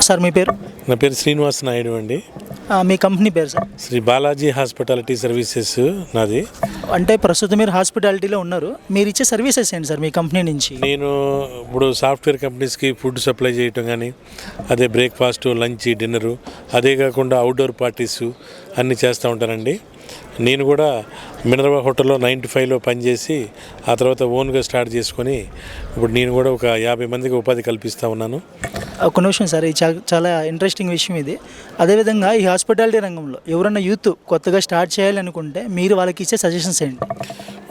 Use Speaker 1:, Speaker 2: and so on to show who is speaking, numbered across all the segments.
Speaker 1: Sir మీ పేరు?
Speaker 2: నా పేరు శ్రీనివాస్ నాయుడు అండి.
Speaker 1: మీ కంపెనీ పేరు sir?
Speaker 2: Sri Balaji hospitality services నాది.
Speaker 1: అంటే ప్రస్తుతం మీరు హాస్పిటాలిటీలో ఉన్నారు. మీరు ఇచ్చే సర్వీసెస్ ఏంటి సార్ మీ కంపెనీ నుంచి?
Speaker 2: నేను ఇప్పుడు సాఫ్ట్వేర్ కంపెనీస్కి ఫుడ్ సప్లై చేయటం కానీ, అదే బ్రేక్ఫాస్ట్, లంచ్, డిన్నరు, అదే కాకుండా అవుట్డోర్ పార్టీస్ అన్నీ చేస్తూ ఉంటానండి. నేను కూడా మినర్వా హోటల్లో 95లో పనిచేసి ఆ తర్వాత ఓన్గా స్టార్ట్ చేసుకొని ఇప్పుడు నేను కూడా ఒక 50 మందికి ఉపాధి కల్పిస్తూ ఉన్నాను.
Speaker 1: ఒక నిమిషం సార్, ఇది చాలా ఇంట్రెస్టింగ్ విషయం ఇది. అదేవిధంగా ఈ హాస్పిటాలిటీ రంగంలో ఎవరన్నా యూత్ కొత్తగా స్టార్ట్ చేయాలనుకుంటే మీరు వాళ్ళకి ఇచ్చే సజెషన్స్ ఏంటి?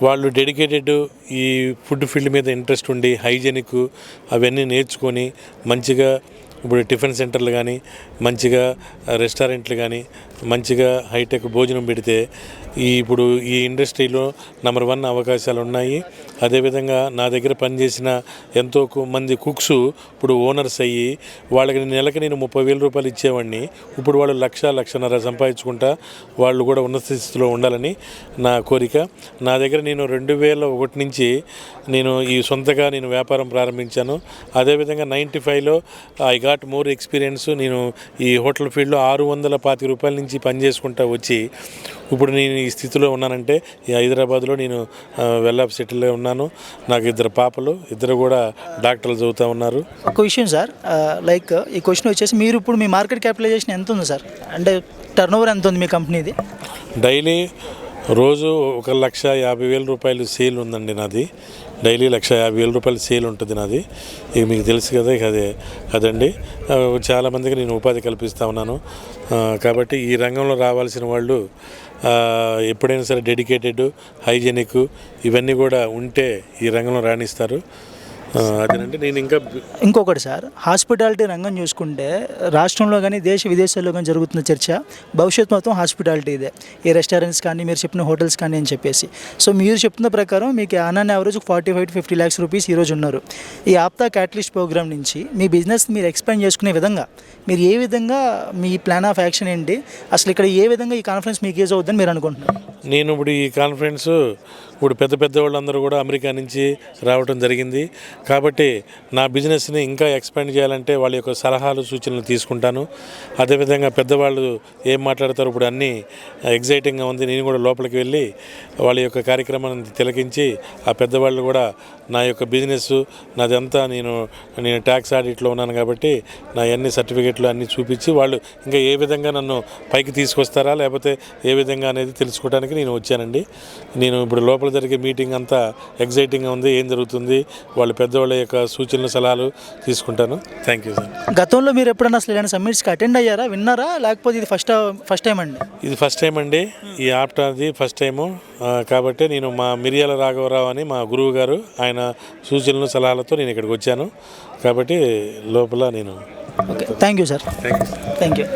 Speaker 2: వాళ్ళు డెడికేటెడ్ ఈ ఫుడ్ ఫీల్డ్ మీద ఇంట్రెస్ట్ ఉండి హైజెనిక్ అవన్నీ నేర్చుకొని మంచిగా ఇప్పుడు టిఫిన్ సెంటర్లు కానీ, మంచిగా రెస్టారెంట్లు కానీ, మంచిగా హైటెక్ భోజనం పెడితే ఇప్పుడు ఈ ఇండస్ట్రీలో నెంబర్ 1 అవకాశాలు ఉన్నాయి. అదేవిధంగా నా దగ్గర పనిచేసిన ఎంతో మంది కుక్స్ ఇప్పుడు ఓనర్స్ అయ్యి వాళ్ళకి నెలకి నేను 30,000 రూపాయలు ఇచ్చేవాడిని. ఇప్పుడు వాళ్ళు 1,00,000-1,50,000 సంపాదించుకుంటా వాళ్ళు కూడా ఉన్నత స్థితిలో ఉండాలని నా కోరిక. నా దగ్గర నేను 2001 నుంచి నేను ఈ సొంతగా నేను వ్యాపారం ప్రారంభించాను. అదేవిధంగా 95లో ఐ గాట్ మోర్ ఎక్స్పీరియన్స్. నేను ఈ హోటల్ ఫీల్డ్లో 625 రూపాయల నుంచి పనిచేసుకుంటా వచ్చి ఇప్పుడు నేను ఈ స్థితిలో ఉన్నానంటే ఈ హైదరాబాద్లో నేను వెల్లాప్ సెటిల్లో ఉన్నాను. నాకు 2 పాపలు, 2 కూడా డాక్టర్లు చదువుతూ ఉన్నారు.
Speaker 1: ఒక విషయం సార్, లైక్ ఈ క్వశ్చన్ వచ్చేసి మీరు ఇప్పుడు మీ మార్కెట్ క్యాపిటలైజేషన్ ఎంత ఉంది సార్? అంటే టర్నోవర్ ఎంత ఉంది మీ కంపెనీది?
Speaker 2: డైలీ రోజు 1,50,000 రూపాయలు సేల్ ఉందండి నాది. డైలీ 1,50,000 రూపాయలు సేల్ ఉంటుంది నాది. ఇక మీకు తెలుసు కదా, ఇక అదండి. చాలామందికి నేను ఉపాధి కల్పిస్తూ ఉన్నాను. కాబట్టి ఈ రంగంలో రావాల్సిన వాళ్ళు ఎప్పుడైనా సరే డెడికేటెడ్, హైజెనిక్ ఇవన్నీ కూడా ఉంటే ఈ రంగంలో రాణిస్తారు. అదేనంటే నేను
Speaker 1: ఇంకొకటి సార్, హాస్పిటాలిటీ రంగం చూసుకుంటే రాష్ట్రంలో కానీ దేశ విదేశాల్లో కానీ జరుగుతున్న చర్చ భవిష్యత్ మొత్తం హాస్పిటాలిటీ ఇదే. ఈ రెస్టారెంట్స్ కానీ మీరు చెప్పిన హోటల్స్ కానీ అని చెప్పేసి. సో మీరు చెప్తున్న ప్రకారం మీకు ఆన్ యావరేజ్ 45-50 lakhs రూపీస్ ఈరోజు ఉన్నారు. ఈ ఆప్తా క్యాటలిస్ట్ ప్రోగ్రామ్ నుంచి మీ బిజినెస్ మీరు ఎక్స్పాండ్ చేసుకునే విధంగా మీరు ఏ విధంగా మీ ప్లాన్ ఆఫ్ యాక్షన్ ఏంటి? అసలు ఇక్కడ ఏ విధంగా ఈ కాన్ఫరెన్స్ మీకు యూజ్ అవుతుందని మీరు అనుకుంటున్నారు?
Speaker 2: నేను ఇప్పుడు ఈ కాన్ఫరెన్స్ ఇప్పుడు పెద్ద వాళ్ళందరూ కూడా అమెరికా నుంచి రావడం జరిగింది. కాబట్టి నా బిజినెస్ని ఇంకా ఎక్స్పాండ్ చేయాలంటే వాళ్ళ యొక్క సలహాలు, సూచనలు తీసుకుంటాను. అదేవిధంగా పెద్దవాళ్ళు ఏం మాట్లాడతారు ఇప్పుడు అన్నీ ఎగ్జైటింగ్గా ఉంది. నేను కూడా లోపలికి వెళ్ళి వాళ్ళ యొక్క కార్యక్రమాన్ని తిలకించి ఆ పెద్దవాళ్ళు కూడా నా యొక్క బిజినెస్ నాదంతా నేను ట్యాక్స్ ఆడిట్లో ఉన్నాను కాబట్టి నా అన్ని సర్టిఫికెట్లు అన్నీ చూపించి వాళ్ళు ఇంకా ఏ విధంగా నన్ను పైకి తీసుకొస్తారా లేకపోతే ఏ విధంగా అనేది తెలుసుకోవడానికి నేను వచ్చానండి. నేను ఇప్పుడు లోపల జరిగే మీటింగ్ అంతా ఎగ్జైటింగ్గా ఉంది. ఏం జరుగుతుంది, వాళ్ళు పెద్దవాళ్ళ యొక్క సూచనలు, సలహాలు తీసుకుంటాను. Thank you sir.
Speaker 1: గతంలో మీరు ఎప్పుడన్నా అసలు ఇలాంటి సమ్మిట్స్కి అటెండ్ అయ్యారా, విన్నారా, లేకపోతే ఇది ఫస్ట్ టైం అండి?
Speaker 2: ఇది ఫస్ట్ టైం అండి. ఈ ఆప్టాది ఫస్ట్ టైము. కాబట్టి నేను మా మిరియాల రాఘవరావు అని మా గురువు గారు ఆయన సూచనలు, సలహాలతో నేను ఇక్కడికి వచ్చాను. కాబట్టి లోపల నేను
Speaker 1: okay. Thank you sir.
Speaker 2: Thank you.